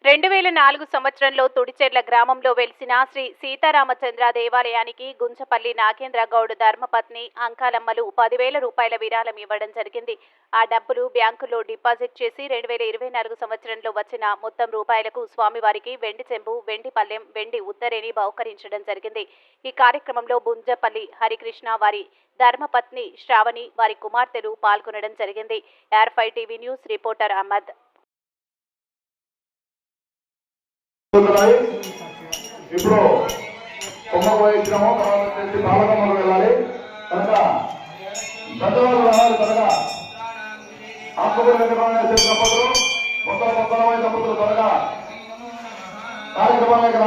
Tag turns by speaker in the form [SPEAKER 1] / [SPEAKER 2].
[SPEAKER 1] 2004 సంవత్సరంలో తుడిచెర్ల గ్రామంలో వెలిసిన శ్రీ సీతారామచంద్ర దేవాలయానికి గుంచపల్లి నాగేంద్ర గౌడ్ ధర్మపత్ని అంకాలమ్మలు 10,000 రూపాయల విరాళం ఇవ్వడం జరిగింది. ఆ డబ్బులు బ్యాంకులో డిపాజిట్ చేసి 2024 సంవత్సరంలో వచ్చిన మొత్తం రూపాయలకు స్వామివారికి వెండి చెంబు, వెండి పల్లెం, వెండి ఉత్తరేని బహుకరించడం జరిగింది. ఈ కార్యక్రమంలో గుంజపల్లి హరికృష్ణ, వారి ధర్మపత్ని శ్రావణి, వారి కుమార్తెలు పాల్గొనడం జరిగింది. AR5 TV news reporter Ahmed.
[SPEAKER 2] ఇప్పుడు కుంభకు ఇచ్చినాము, తర్వాత వచ్చేసి బాలకమ్మకు వెళ్ళాలి కనుక పెద్దవాళ్ళు రావాలి త్వరగా. ఆత్మకూరు వెంకటరమణ దంపతులు, మొత్తం దంపతులు త్వరగా కార్యక్రమానికి